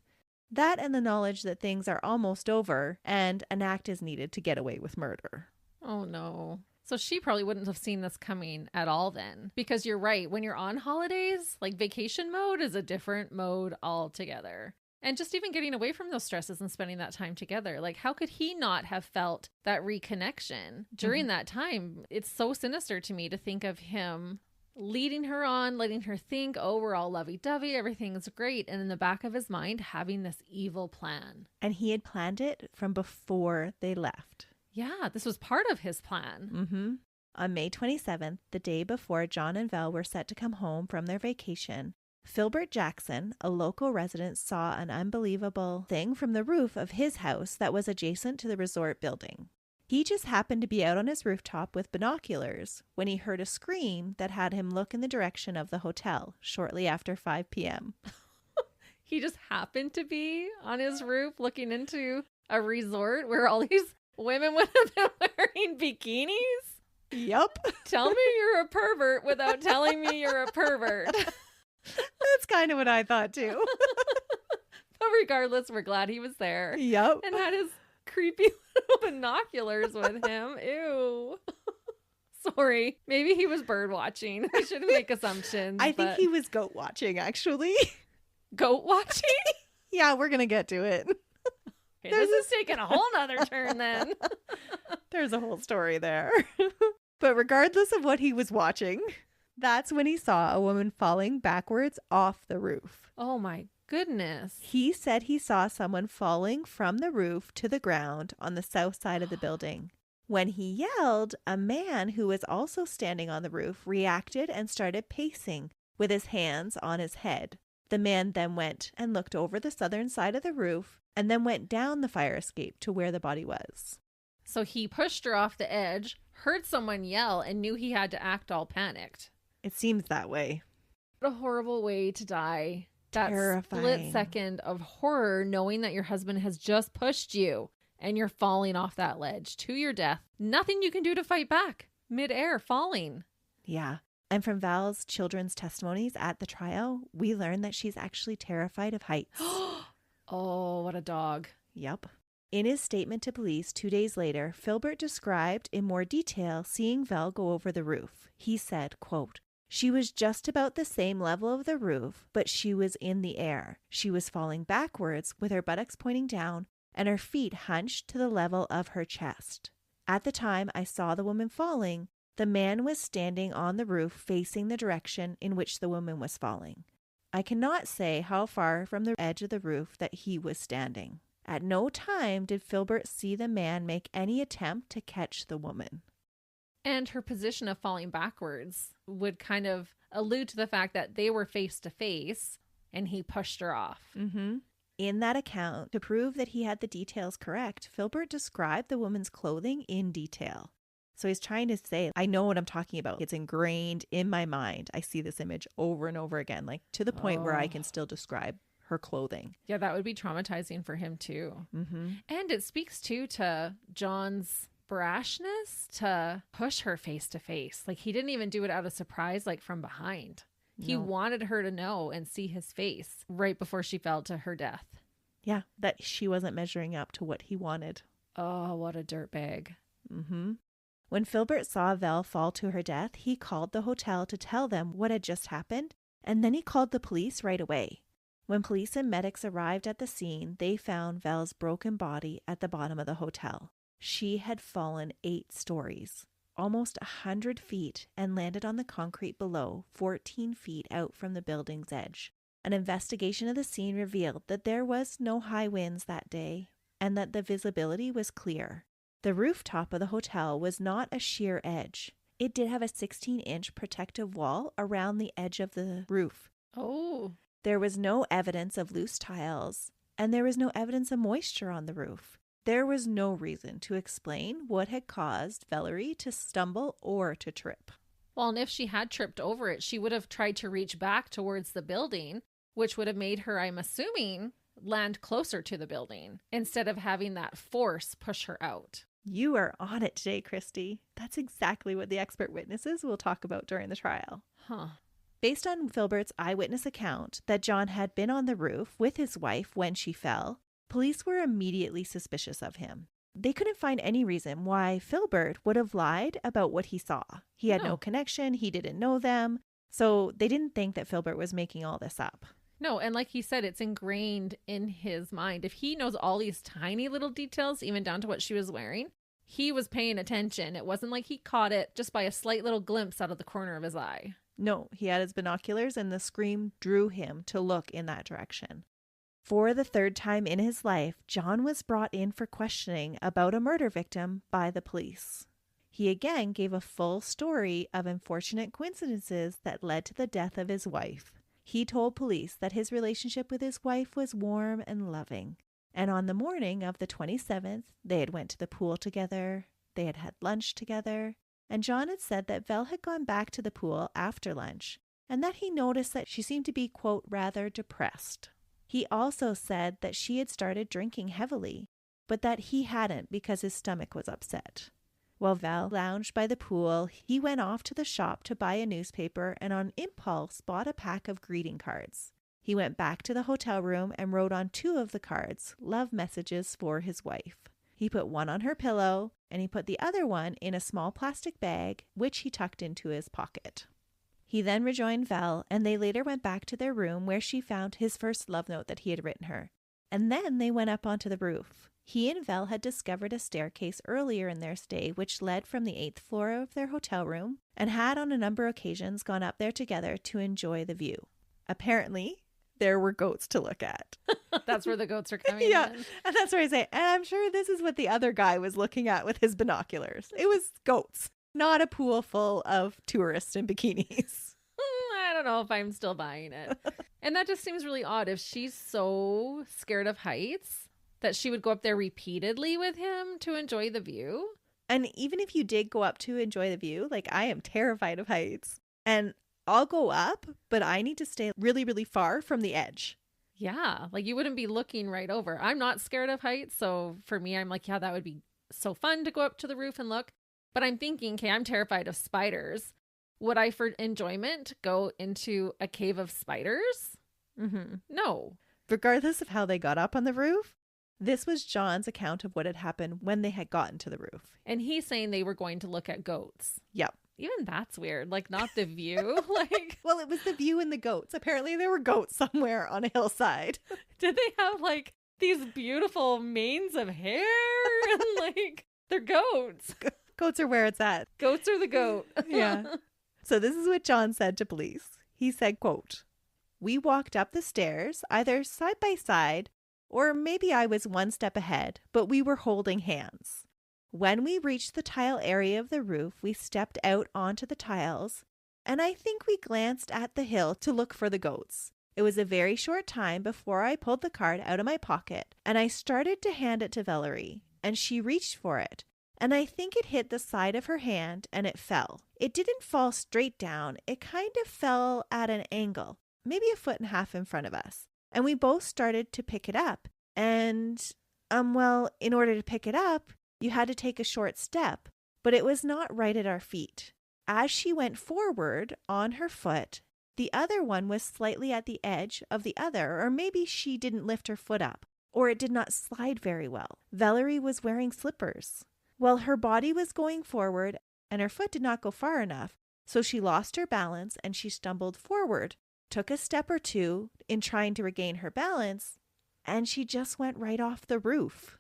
That and the knowledge that things are almost over and an act is needed to get away with murder. Oh, no. So she probably wouldn't have seen this coming at all then. Because you're right. When you're on holidays, like vacation mode is a different mode altogether. And just even getting away from those stresses and spending that time together. Like, how could he not have felt that reconnection during that time? It's so sinister to me to think of him leading her on, letting her think, oh, we're all lovey-dovey, everything's great. And in the back of his mind, having this evil plan. And he had planned it from before they left. Yeah, this was part of his plan. Mm-hmm. On May 27th, the day before John and Vel were set to come home from their vacation, Philbert Jackson, a local resident, saw an unbelievable thing from the roof of his house that was adjacent to the resort building. He just happened to be out on his rooftop with binoculars when he heard a scream that had him look in the direction of the hotel shortly after 5 p.m. He just happened to be on his roof looking into a resort where all these women would have been wearing bikinis? Yup. Tell me you're a pervert without telling me you're a pervert. That's kind of what I thought too. But regardless, we're glad he was there. Yep. And had his creepy little binoculars with him. Ew. Sorry. Maybe he was bird watching. I shouldn't make assumptions. I think he was goat watching, actually. Goat watching? Yeah, we're going to get to it. Okay, this is taking a whole nother turn then. There's a whole story there. But regardless of what he was watching, that's when he saw a woman falling backwards off the roof. Oh my goodness. He said he saw someone falling from the roof to the ground on the south side of the building. When he yelled, a man who was also standing on the roof reacted and started pacing with his hands on his head. The man then went and looked over the southern side of the roof and then went down the fire escape to where the body was. So he pushed her off the edge, heard someone yell, and knew he had to act all panicked. It seems that way. What a horrible way to die. That Terrifying. split second of horror, knowing that your husband has just pushed you and you're falling off that ledge to your death. Nothing you can do to fight back. Midair, falling. Yeah. And from Val's children's testimonies at the trial, we learned that she's actually terrified of heights. Oh, what a dog. Yep. In his statement to police 2 days later, Philbert described in more detail seeing Val go over the roof. He said, quote, "She was just about the same level of the roof, but she was in the air. She was falling backwards with her buttocks pointing down and her feet hunched to the level of her chest. At the time I saw the woman falling, the man was standing on the roof facing the direction in which the woman was falling. I cannot say how far from the edge of the roof that he was standing." At no time did Filbert see the man make any attempt to catch the woman. And her position of falling backwards would kind of allude to the fact that they were face to face and he pushed her off. Mm-hmm. In that account, to prove that he had the details correct, Filbert described the woman's clothing in detail. So he's trying to say, I know what I'm talking about. It's ingrained in my mind. I see this image over and over again, like to the point where I can still describe her clothing. Yeah, that would be traumatizing for him too. Mm-hmm. And it speaks too to John's brashness to push her face to face. Like he didn't even do it out of surprise, like from behind. He wanted her to know and see his face right before she fell to her death. Yeah, that she wasn't measuring up to what he wanted. Oh, what a dirtbag. Mm-hmm. When Filbert saw Vel fall to her death, he called the hotel to tell them what had just happened, and then he called the police right away. When police and medics arrived at the scene, they found Vel's broken body at the bottom of the hotel. She had fallen 8 stories, almost 100 feet, and landed on the concrete below, 14 feet out from the building's edge. An investigation of the scene revealed that there was no high winds that day, and that the visibility was clear. The rooftop of the hotel was not a sheer edge. It did have a 16-inch protective wall around the edge of the roof. Oh. There was no evidence of loose tiles, and there was no evidence of moisture on the roof. There was no reason to explain what had caused Valerie to stumble or to trip. Well, and if she had tripped over it, she would have tried to reach back towards the building, which would have made her, I'm assuming, land closer to the building instead of having that force push her out. You are on it today, Christy. That's exactly what the expert witnesses will talk about during the trial. Huh. Based on Filbert's eyewitness account that John had been on the roof with his wife when she fell, police were immediately suspicious of him. They couldn't find any reason why Filbert would have lied about what he saw. He had no connection, he didn't know them, so they didn't think that Filbert was making all this up. No, and like he said, it's ingrained in his mind. If he knows all these tiny little details, even down to what she was wearing, he was paying attention. It wasn't like he caught it just by a slight little glimpse out of the corner of his eye. No, he had his binoculars and the scream drew him to look in that direction. For the 3rd time in his life, John was brought in for questioning about a murder victim by the police. He again gave a full story of unfortunate coincidences that led to the death of his wife. He told police that his relationship with his wife was warm and loving. And on the morning of the 27th, they had went to the pool together, they had had lunch together, and John had said that Vel had gone back to the pool after lunch, and that he noticed that she seemed to be, quote, rather depressed. He also said that she had started drinking heavily, but that he hadn't because his stomach was upset. While Val lounged by the pool, he went off to the shop to buy a newspaper and on impulse bought a pack of greeting cards. He went back to the hotel room and wrote on 2 of the cards love messages for his wife. He put one on her pillow and he put the other one in a small plastic bag, which he tucked into his pocket. He then rejoined Val and they later went back to their room where she found his first love note that he had written her. And then they went up onto the roof. He and Vel had discovered a staircase earlier in their stay which led from the 8th floor of their hotel room and had on a number of occasions gone up there together to enjoy the view. Apparently, there were goats to look at. That's where the goats are coming in. And that's where I say, and I'm sure this is what the other guy was looking at with his binoculars. It was goats, not a pool full of tourists in bikinis. I don't know if I'm still buying it. And that just seems really odd. If she's so scared of heights that she would go up there repeatedly with him to enjoy the view. And even if you did go up to enjoy the view, like I am terrified of heights. And I'll go up, but I need to stay really, really far from the edge. Yeah, like you wouldn't be looking right over. I'm not scared of heights. So for me, I'm like, yeah, that would be so fun to go up to the roof and look. But I'm thinking, okay, I'm terrified of spiders. Would I, for enjoyment, go into a cave of spiders? Mm-hmm. No. Regardless of how they got up on the roof, this was John's account of what had happened when they had gotten to the roof. And he's saying they were going to look at goats. Yep. Even that's weird. Like, not the view. Like, well, it was the view and the goats. Apparently there were goats somewhere on a hillside. Did they have like these beautiful manes of hair? And like, they're goats. Goats are where it's at. Goats are the goat. Yeah. So this is what John said to police. He said, quote, "We walked up the stairs either side by side Or maybe I was one step ahead, but we were holding hands. When we reached the tile area of the roof, we stepped out onto the tiles, and I think we glanced at the hill to look for the goats. It was a very short time before I pulled the card out of my pocket, and I started to hand it to Valerie, and she reached for it, and I think it hit the side of her hand and it fell. It didn't fall straight down. It kind of fell at an angle, maybe 1.5 feet in front of us. And we both started to pick it up. And, in order to pick it up, you had to take a short step, but it was not right at our feet. As she went forward on her foot, the other one was slightly at the edge of the other, or maybe she didn't lift her foot up, or it did not slide very well. Valerie was wearing slippers. Well, her body was going forward, and her foot did not go far enough, so she lost her balance and she stumbled forward, took a step or two in trying to regain her balance, and she just went right off the roof.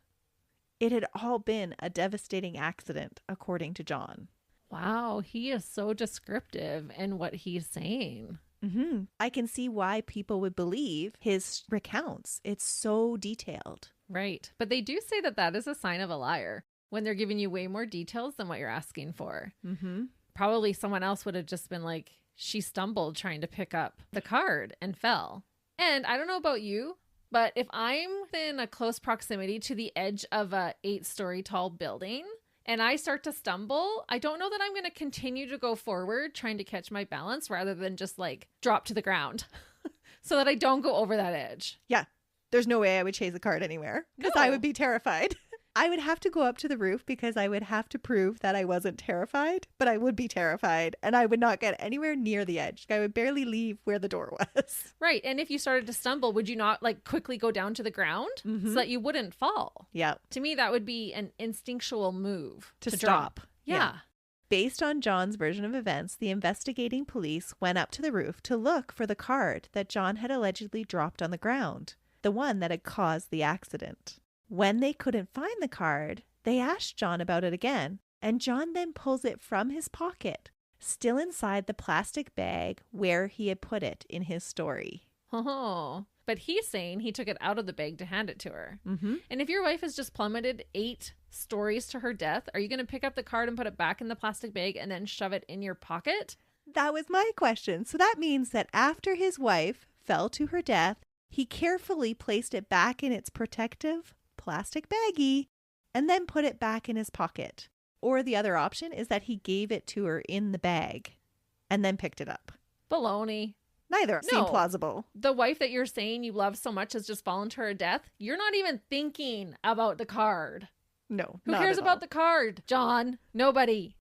It had all been a devastating accident, according to John. Wow, he is so descriptive in what he's saying. Mm-hmm. I can see why people would believe his recounts. It's so detailed. Right. But they do say that that is a sign of a liar when they're giving you way more details than what you're asking for. Mm-hmm. Probably someone else would have just been like, she stumbled trying to pick up the card and fell. And I don't know about you, but if I'm in a close proximity to the edge of a 8-story tall building and I start to stumble, I don't know that I'm going to continue to go forward trying to catch my balance rather than just like drop to the ground so that I don't go over that edge. Yeah. There's no way I would chase a card anywhere because I would be terrified. I would have to go up to the roof because I would have to prove that I wasn't terrified, but I would be terrified and I would not get anywhere near the edge. I would barely leave where the door was. Right. And if you started to stumble, would you not like quickly go down to the ground so that you wouldn't fall? Yeah. To me, that would be an instinctual move to stop. Drop. Yeah. Based on John's version of events, the investigating police went up to the roof to look for the card that John had allegedly dropped on the ground, the one that had caused the accident. When they couldn't find the card, they asked John about it again, and John then pulls it from his pocket, still inside the plastic bag where he had put it in his story. Oh, but he's saying he took it out of the bag to hand it to her. Mm-hmm. And if your wife has just plummeted 8 stories to her death, are you going to pick up the card and put it back in the plastic bag and then shove it in your pocket? That was my question. So that means that after his wife fell to her death, he carefully placed it back in its protective plastic baggie and then put it back in his pocket. Or the other option is that he gave it to her in the bag and then picked it up. Baloney. Neither seem plausible. The wife that you're saying you love so much has just fallen to her death. You're not even thinking about the card. No. Who cares about the card, John? Nobody.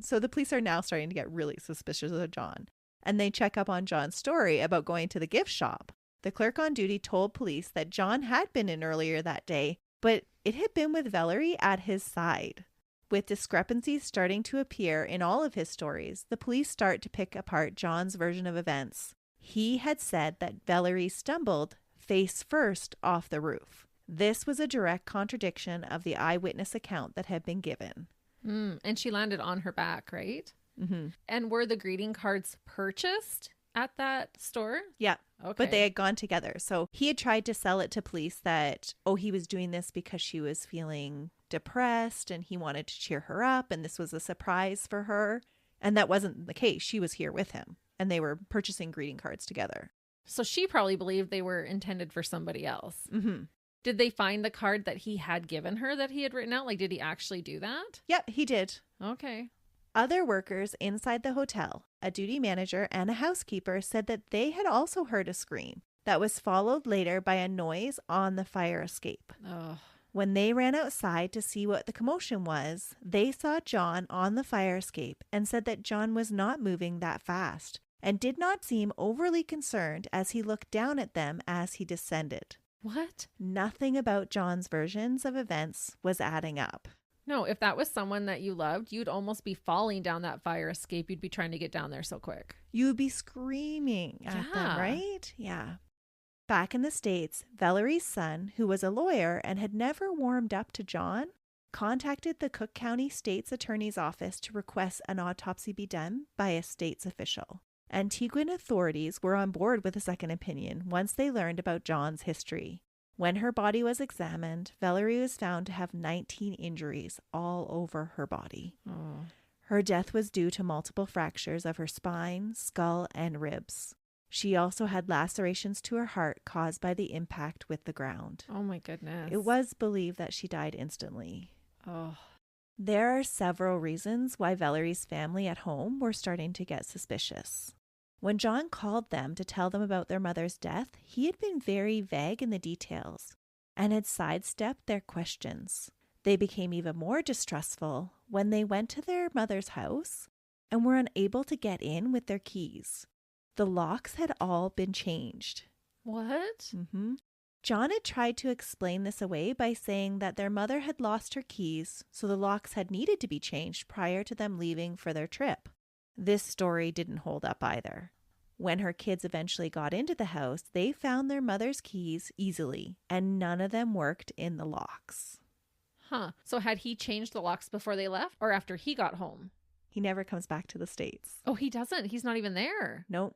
So the police are now starting to get really suspicious of John, and they check up on John's story about going to the gift shop. The clerk on duty told police that John had been in earlier that day, but it had been with Valerie at his side. With discrepancies starting to appear in all of his stories, the police start to pick apart John's version of events. He had said that Valerie stumbled face first off the roof. This was a direct contradiction of the eyewitness account that had been given. And she landed on her back, right? Mm-hmm. And were the greeting cards purchased at that store? Yeah. Okay. But they had gone together. So he had tried to sell it to police that, he was doing this because she was feeling depressed and he wanted to cheer her up and this was a surprise for her. And that wasn't the case. She was here with him and they were purchasing greeting cards together. So she probably believed they were intended for somebody else. Mm-hmm. Did they find the card that he had given her that he had written out? Like, did he actually do that? Yep, he did. Okay. Other workers inside the hotel, a duty manager and a housekeeper, said that they had also heard a scream that was followed later by a noise on the fire escape. Oh. When they ran outside to see what the commotion was, they saw John on the fire escape and said that John was not moving that fast and did not seem overly concerned as he looked down at them as he descended. What? Nothing about John's versions of events was adding up. No, if that was someone that you loved, you'd almost be falling down that fire escape. You'd be trying to get down there so quick. You'd be screaming at them, right? Yeah. Back in the States, Valerie's son, who was a lawyer and had never warmed up to John, contacted the Cook County State's Attorney's Office to request an autopsy be done by a state's official. Antiguan authorities were on board with a second opinion once they learned about John's history. When her body was examined, Valerie was found to have 19 injuries all over her body. Oh. Her death was due to multiple fractures of her spine, skull, and ribs. She also had lacerations to her heart caused by the impact with the ground. Oh my goodness. It was believed that she died instantly. Oh. There are several reasons why Valerie's family at home were starting to get suspicious. When John called them to tell them about their mother's death, he had been very vague in the details and had sidestepped their questions. They became even more distrustful when they went to their mother's house and were unable to get in with their keys. The locks had all been changed. What? John had tried to explain this away by saying that their mother had lost her keys, so the locks had needed to be changed prior to them leaving for their trip. This story didn't hold up either. When her kids eventually got into the house, they found their mother's keys easily, and none of them worked in the locks. Huh. So had he changed the locks before they left or after he got home? He never comes back to the States. Oh, he doesn't. He's not even there. Nope.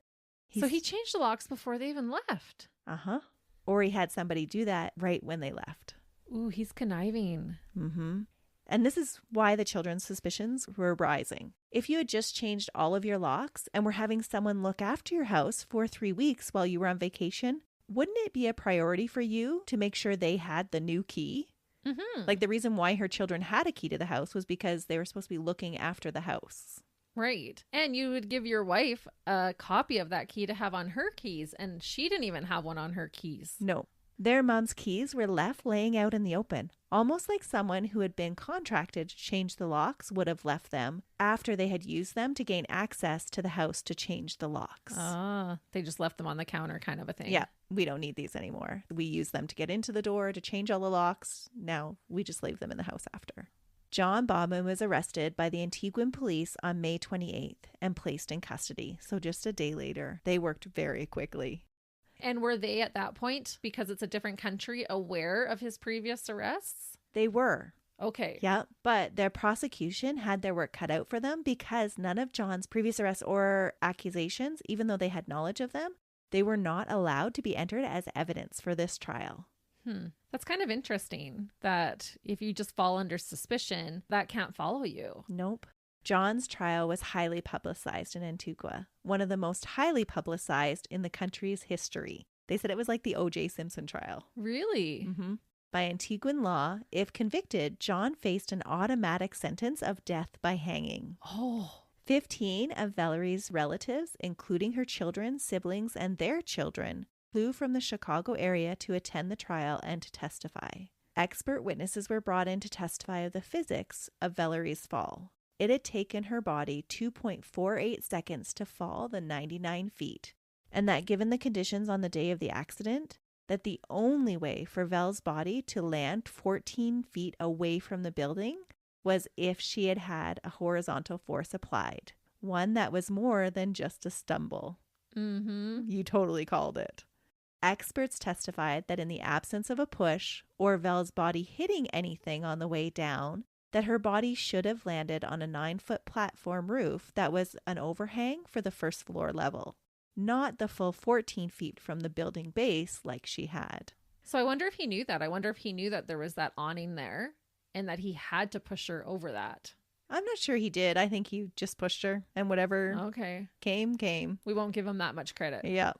So he changed the locks before they even left. Uh-huh. Or he had somebody do that right when they left. Ooh, he's conniving. And this is why the children's suspicions were rising. If you had just changed all of your locks and were having someone look after your house for 3 weeks while you were on vacation, wouldn't it be a priority for you to make sure they had the new key? Like the reason why her children had a key to the house was because they were supposed to be looking after the house. Right. And you would give your wife a copy of that key to have on her keys, and she didn't even have one on her keys. No. Their mom's keys were left laying out in the open, almost like someone who had been contracted to change the locks would have left them after they had used them to gain access to the house to change the locks. They just left them on the counter kind of a thing. Yeah, we don't need these anymore. We use them to get into the door, to change all the locks. Now we just leave them in the house after. John Baughman was arrested by the Antiguan police on May 28th and placed in custody. So just a day later, they worked very quickly. And were they at that point, because it's a different country, aware of his previous arrests? They were. Okay. Yeah, but their prosecution had their work cut out for them because none of John's previous arrests or accusations, even though they had knowledge of them, they were not allowed to be entered as evidence for this trial. That's kind of interesting that if you just fall under suspicion, that can't follow you. Nope. John's trial was highly publicized in Antigua, one of the most highly publicized in the country's history. They said it was like the O.J. Simpson trial. Really? By Antiguan law, if convicted, John faced an automatic sentence of death by hanging. 15 of Valerie's relatives, including her children, siblings, and their children, flew from the Chicago area to attend the trial and to testify. Expert witnesses were brought in to testify of the physics of Valerie's fall. It had taken her body 2.48 seconds to fall the 99 feet, and that given the conditions on the day of the accident, that the only way for Vel's body to land 14 feet away from the building was if she had had a horizontal force applied, one that was more than just a stumble. You totally called it. Experts testified that in the absence of a push or Vel's body hitting anything on the way down, that her body should have landed on a 9-foot platform roof that was an overhang for the first floor level, not the full 14 feet from the building base like she had. So I wonder if he knew that. I wonder if he knew that there was that awning there and that he had to push her over that. I'm not sure he did. I think he just pushed her and whatever came. We won't give him that much credit. Yeah.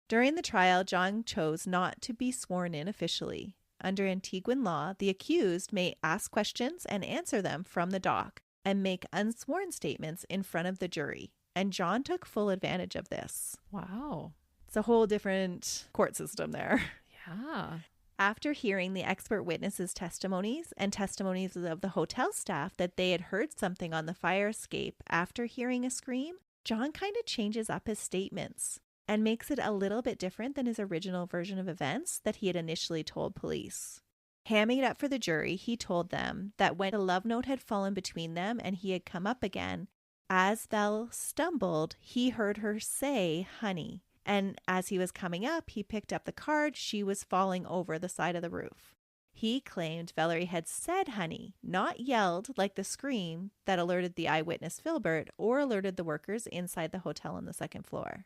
During the trial, John chose not to be sworn in officially. Under Antiguan law, the accused may ask questions and answer them from the dock and make unsworn statements in front of the jury. And John took full advantage of this. Wow. It's a whole different court system there. Yeah. After hearing the expert witnesses' testimonies and testimonies of the hotel staff that they had heard something on the fire escape after hearing a scream, John kind of changes up his statements and makes it a little bit different than his original version of events that he had initially told police. Hamming it up for the jury, he told them that when a love note had fallen between them and he had come up again, as Val stumbled, he heard her say, "honey." And as he was coming up, he picked up the card. She was falling over the side of the roof. He claimed Valerie had said honey, not yelled like the scream that alerted the eyewitness Filbert or alerted the workers inside the hotel on the second floor.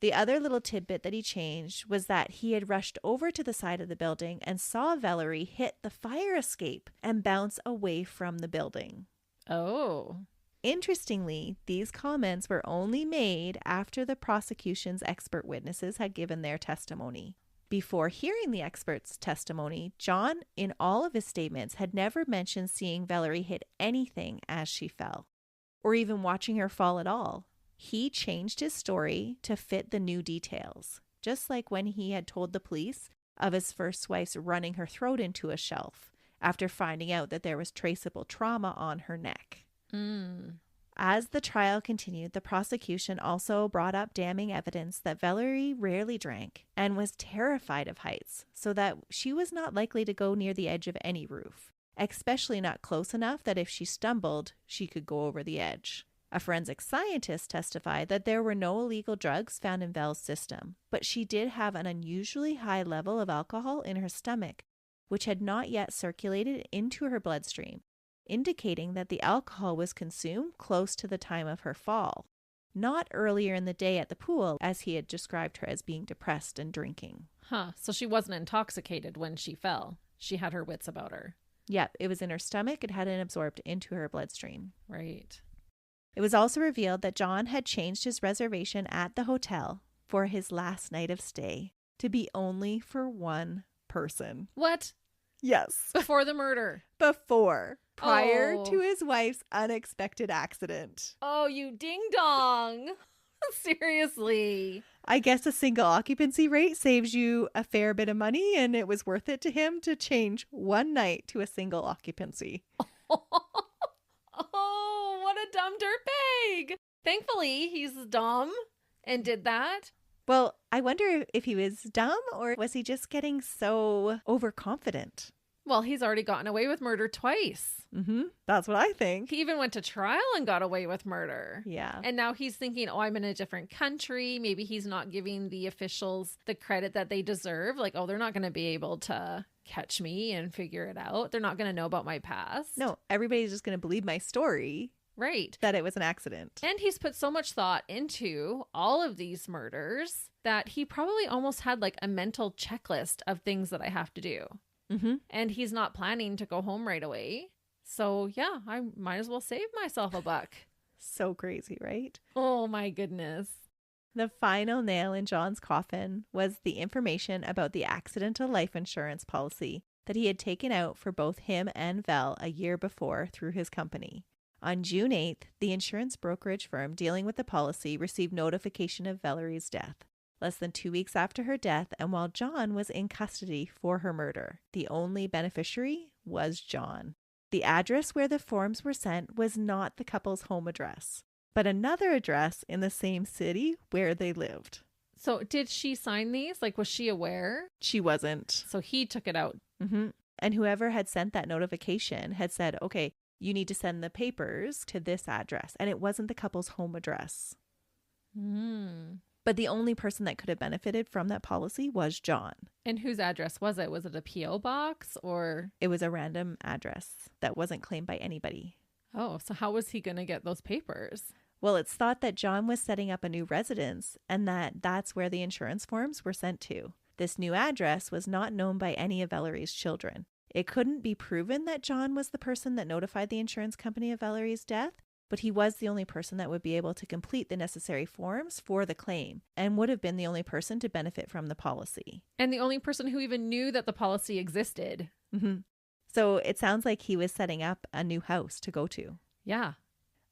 The other little tidbit that he changed was that he had rushed over to the side of the building and saw Valerie hit the fire escape and bounce away from the building. Oh. Interestingly, these comments were only made after the prosecution's expert witnesses had given their testimony. Before hearing the expert's testimony, John, in all of his statements, had never mentioned seeing Valerie hit anything as she fell, or even watching her fall at all. He changed his story to fit the new details, just like when he had told the police of his first wife's running her throat into a shelf after finding out that there was traceable trauma on her neck. As the trial continued, the prosecution also brought up damning evidence that Valerie rarely drank and was terrified of heights, so that she was not likely to go near the edge of any roof, especially not close enough that if she stumbled, she could go over the edge. A forensic scientist testified that there were no illegal drugs found in Val's system, but she did have an unusually high level of alcohol in her stomach, which had not yet circulated into her bloodstream, indicating that the alcohol was consumed close to the time of her fall, not earlier in the day at the pool, as he had described her as being depressed and drinking. So she wasn't intoxicated when she fell. She had her wits about her. Yep, it was in her stomach. It hadn't absorbed into her bloodstream. Right. It was also revealed that John had changed his reservation at the hotel for his last night of stay to be only for one person. What? Yes. Before the murder. Prior to his wife's unexpected accident. Oh, you ding dong. Seriously. I guess a single occupancy rate saves you a fair bit of money, and it was worth it to him to change one night to a single occupancy. Oh, what a dumb dirtbag. Thankfully, he's dumb and did that. Well, I wonder if he was dumb or was he just getting so overconfident? Well, he's already gotten away with murder twice. That's what I think. He even went to trial and got away with murder. Yeah. And now he's thinking, oh, I'm in a different country. Maybe he's not giving the officials the credit that they deserve. Like, oh, they're not going to be able to catch me and figure it out. They're not going to know about my past. No, everybody's just going to believe my story. Right. That it was an accident. And he's put so much thought into all of these murders that he probably almost had like a mental checklist of things that I have to do. And he's not planning to go home right away. So yeah, I might as well save myself a buck. So crazy, right? Oh my goodness. The final nail in John's coffin was the information about the accidental life insurance policy that he had taken out for both him and Val a year before through his company. On June 8th, the insurance brokerage firm dealing with the policy received notification of Valerie's death. Less than 2 weeks after her death, and while John was in custody for her murder, the only beneficiary was John. The address where the forms were sent was not the couple's home address, but another address in the same city where they lived. So did she sign these? Like, was she aware? She wasn't. So he took it out. And whoever had sent that notification had said, okay, you need to send the papers to this address. And it wasn't the couple's home address. But the only person that could have benefited from that policy was John. And whose address was it? Was it a P.O. box or? It was a random address that wasn't claimed by anybody. Oh, so how was he going to get those papers? Well, it's thought that John was setting up a new residence and that's where the insurance forms were sent to. This new address was not known by any of Valerie's children. It couldn't be proven that John was the person that notified the insurance company of Valerie's death, but he was the only person that would be able to complete the necessary forms for the claim and would have been the only person to benefit from the policy. And the only person who even knew that the policy existed. So it sounds like he was setting up a new house to go to. Yeah.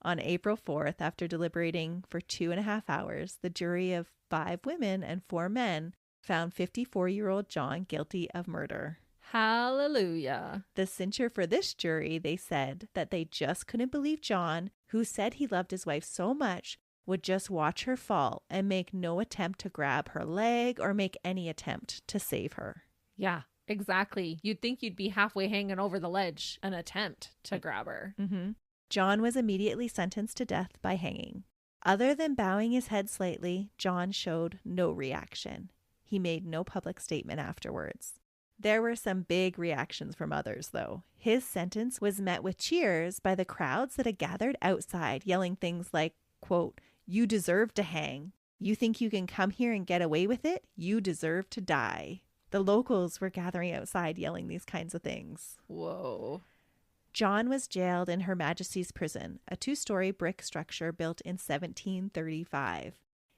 On April 4th, after deliberating for 2.5 hours, the jury of 5 women and 4 men found 54-year-old John guilty of murder. Hallelujah. The censure for this jury, they said that they just couldn't believe John, who said he loved his wife so much, would just watch her fall and make no attempt to grab her leg or make any attempt to save her. Yeah, exactly. You'd think you'd be halfway hanging over the ledge, an attempt to grab her. John was immediately sentenced to death by hanging. Other than bowing his head slightly, John showed no reaction. He made no public statement afterwards. There were some big reactions from others, though. His sentence was met with cheers by the crowds that had gathered outside, yelling things like, quote, "You deserve to hang," You think you can come here and get away with it? You deserve to die. The locals were gathering outside yelling these kinds of things. Whoa. John was jailed in Her Majesty's Prison, a 2-story brick structure built in 1735.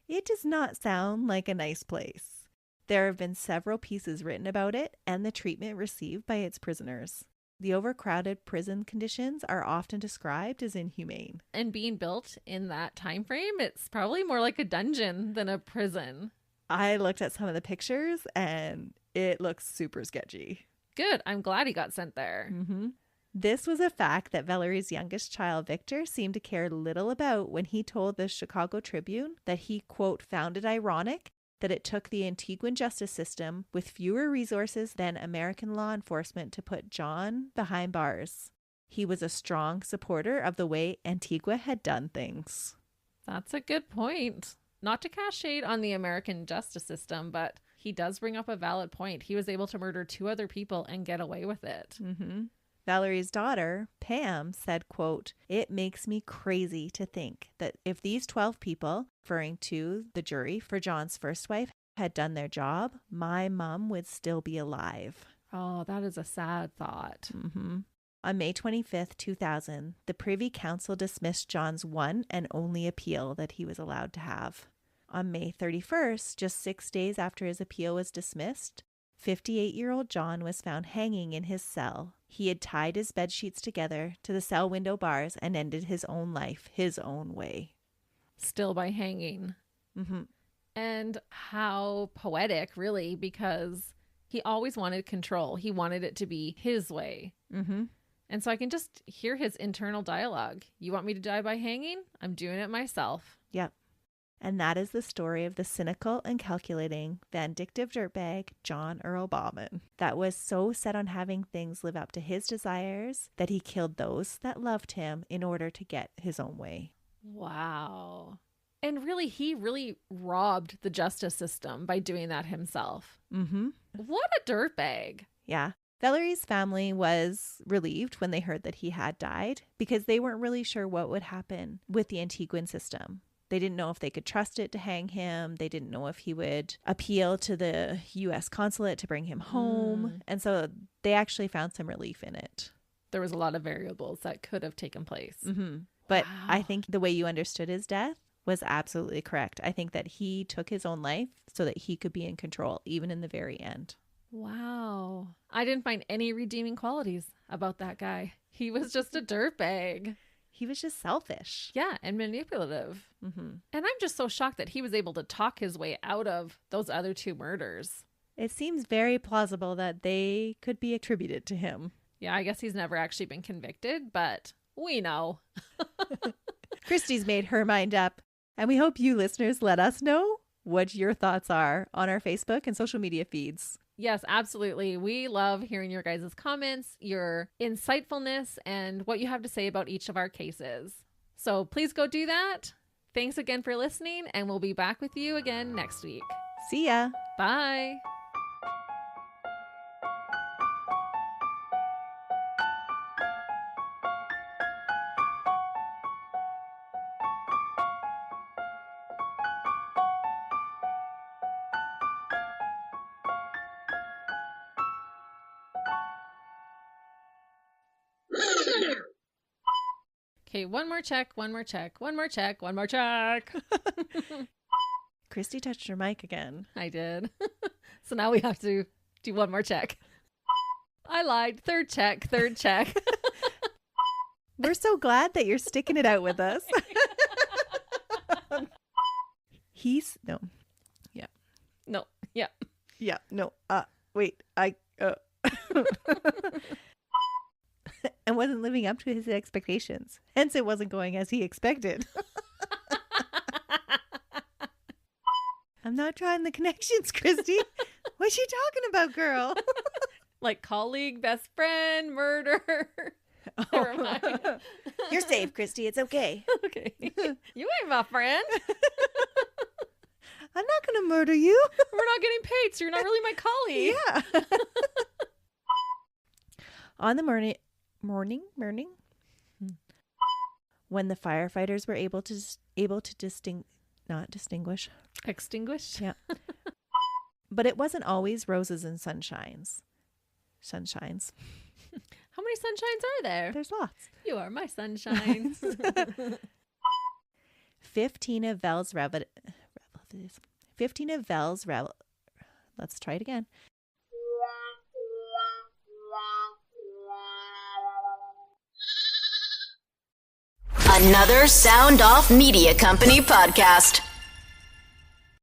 It does not sound like a nice place. There have been several pieces written about it and the treatment received by its prisoners. The overcrowded prison conditions are often described as inhumane. And being built in that time frame, it's probably more like a dungeon than a prison. I looked at some of the pictures and it looks super sketchy. Good. I'm glad he got sent there. Mm-hmm. This was a fact that Valerie's youngest child, Victor, seemed to care little about when he told the Chicago Tribune that he, quote, found it ironic that it took the Antiguan justice system with fewer resources than American law enforcement to put John behind bars. He was a strong supporter of the way Antigua had done things. That's a good point. Not to cast shade on the American justice system, but he does bring up a valid point. He was able to murder 2 other people and get away with it. Mm-hmm. Valerie's daughter, Pam, said, quote, "It makes me crazy to think that if these 12 people, referring to the jury for John's first wife, had done their job, my mom would still be alive." Oh, that is a sad thought. Mm-hmm. On May 25th, 2000, the Privy Council dismissed John's one and only appeal that he was allowed to have. On May 31st, just 6 days after his appeal was dismissed, 58-year-old John was found hanging in his cell. He had tied his bedsheets together to the cell window bars and ended his own life his own way. Still by hanging. Mm-hmm. And how poetic, really, because he always wanted control. He wanted it to be his way. Mm-hmm. And so I can just hear his internal dialogue. You want me to die by hanging? I'm doing it myself. Yep. And that is the story of the cynical and calculating, vindictive dirtbag, John Earl Baughman, that was so set on having things live up to his desires that he killed those that loved him in order to get his own way. Wow. And really, he really robbed the justice system by doing that himself. Mm-hmm. What a dirtbag. Yeah. Valerie's family was relieved when they heard that he had died because they weren't really sure what would happen with the Antiguan system. They didn't know if they could trust it to hang him. They didn't know if he would appeal to the U.S. consulate to bring him home. And so they actually found some relief in it. There was a lot of variables that could have taken place. Mm-hmm. But wow. I think the way you understood his death was absolutely correct. I think that he took his own life so that he could be in control, even in the very end. Wow. I didn't find any redeeming qualities about that guy. He was just a dirtbag. He was just selfish. Yeah, and manipulative. Mm-hmm. And I'm just so shocked that he was able to talk his way out of those other 2 murders. It seems very plausible that they could be attributed to him. Yeah, I guess he's never actually been convicted, but we know. Christy's made her mind up, and we hope you listeners let us know what your thoughts are on our Facebook and social media feeds. Yes, absolutely. We love hearing your guys' comments, your insightfulness, and what you have to say about each of our cases. So please go do that. Thanks again for listening, and we'll be back with you again next week. See ya. Bye. Okay, one more check. Christy touched her mic again. I did. So now we have to do one more check. I lied. Third check. We're so glad that you're sticking it out with us. No. Yeah. No. Yeah. Yeah. No. Wait. And wasn't living up to his expectations. Hence, it wasn't going as he expected. I'm not drawing the connections, Christy. What's she talking about, girl? Like colleague, best friend, murder. Never mind. You're safe, Christy. It's okay. Okay. You ain't my friend. I'm not going to murder you. We're not getting paid, so you're not really my colleague. Yeah. On the morning, when the firefighters were able to distinguish. not distinguish. Extinguished? Yeah. But it wasn't always roses and sunshines. Sunshines. How many sunshines are there? There's lots. You are my sunshine. 15 of Vel's let's try it again. Another Sound Off Media Company podcast.